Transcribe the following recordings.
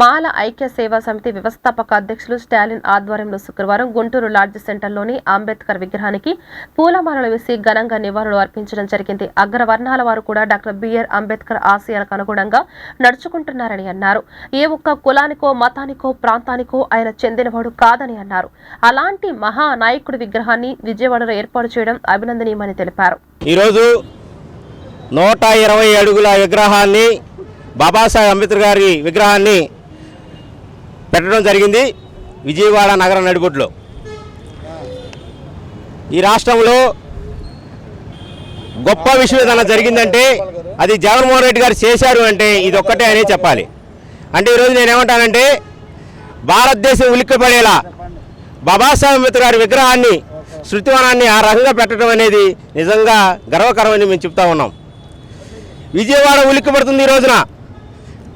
మాల ఐక్య సేవా సమితి వ్యవస్థాపక అధ్యక్షులు స్టాలిన్ ఆధ్వర్యంలో శుక్రవారం గుంటూరు లాడ్జ్ సెంటర్లోని అంబేద్కర్ విగ్రహానికి పూలమాలలు వేసి ఘనంగా నివాళులు అర్పించడం జరిగింది. అగ్రవర్ణాల వారు కూడా డాక్టర్ బిఆర్ అంబేద్కర్ ఆశయాలకు అనుగుణంగా నడుచుకుంటున్నారని అన్నారు. ఏ ఒక్క కులానికో మతానికో ప్రాంతానికో ఆయన చెందినవాడు కాదని అన్నారు. అలాంటి మహానాయకుడి విగ్రహాన్ని విజయవాడలో ఏర్పాటు చేయడం అభినందనీయమని తెలిపారు. ఈరోజు 120 అడుగుల విగ్రహాన్ని బాబాసాహెబ్ అంబేద్కర్ గారి విగ్రహాన్ని పెట్టడం జరిగింది విజయవాడ నగర నడిబొడ్డులో. ఈ రాష్ట్రంలో గొప్ప విషయం ఏదైనా జరిగిందంటే అది జగన్మోహన్ రెడ్డి గారు చేశారు అంటే ఇది ఒక్కటే అనే చెప్పాలి. అంటే ఈరోజు నేనేమంటానంటే భారతదేశం ఉలిక్కిపడేలా బాబాసాహెబ్ అంబేద్కర్ గారి విగ్రహాన్ని శృతివనాన్ని ఆ రకంగా పెట్టడం అనేది నిజంగా గర్వకరమని మేము చెప్తా ఉన్నాం. విజయవాడ ఉలిక్కిపడుతుంది. ఈ రోజున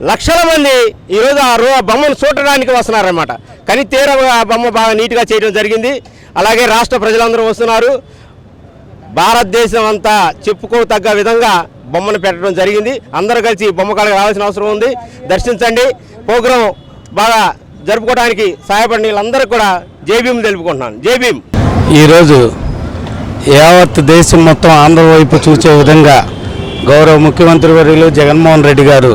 లక్షల మంది ఈరోజు ఆ బొమ్మను చూడడానికి వస్తున్నారన్నమాట. కానీ తీవ్రంగా ఆ బొమ్మ బాగా నీట్గా చేయడం జరిగింది. అలాగే రాష్ట్ర ప్రజలందరూ వస్తున్నారు. భారతదేశం అంతా చెప్పుకోతగ్గ విధంగా బొమ్మను పెట్టడం జరిగింది. అందరూ కలిసి బొమ్మ కాడికి రావాల్సిన అవసరం ఉంది. దర్శించండి. ప్రోగ్రాం బాగా జరుపుకోవడానికి సహాయపడిన వీళ్ళందరూ కూడా జై భీమ్ తెలుపుకుంటున్నాను. జై భీమ్. ఈరోజు యావత్ దేశం మొత్తం ఆంధ్ర వైపు చూసే విధంగా గౌరవ ముఖ్యమంత్రి వర్యులు జగన్మోహన్ రెడ్డి గారు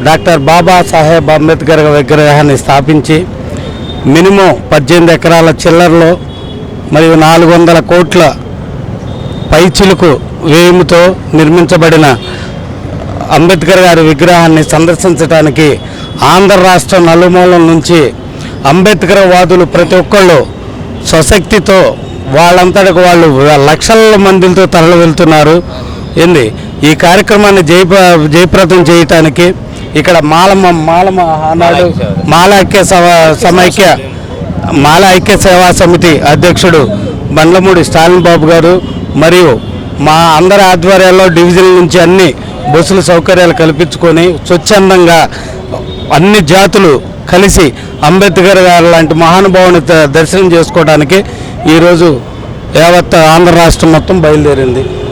డాక్టర్ బాబాసాహెబ్ అంబేద్కర్ విగ్రహాన్ని స్థాపించి మినిమం 18 ఎకరాల చిల్లర్లో మరియు 400 కోట్ల పైచిలుకు వ్యయంతో నిర్మించబడిన అంబేద్కర్ గారి విగ్రహాన్ని సందర్శించడానికి ఆంధ్ర రాష్ట్ర నలుమూలల నుంచి అంబేద్కర్ వాదులు ప్రతి ఒక్కళ్ళు స్వశక్తితో వాళ్ళంతటికి వాళ్ళు లక్షల మందితో తరలి వెళ్తున్నారు. ఈ కార్యక్రమాన్ని జయప్రదం చేయటానికి ఇక్కడ మాల ఐక్య సేవా సమితి అధ్యక్షుడు బండ్లమూడి స్టాలిన్ బాబు గారు మరియు మా అందరి ఆధ్వర్యాల్లో డివిజన్ నుంచి అన్ని బస్సుల సౌకర్యాలు కల్పించుకొని స్వచ్ఛందంగా అన్ని జాతులు కలిసి అంబేద్కర్ గారు లాంటి మహానుభావుని దర్శనం చేసుకోవడానికి ఈరోజు యావత్ ఆంధ్ర రాష్ట్రం మొత్తం బయలుదేరింది.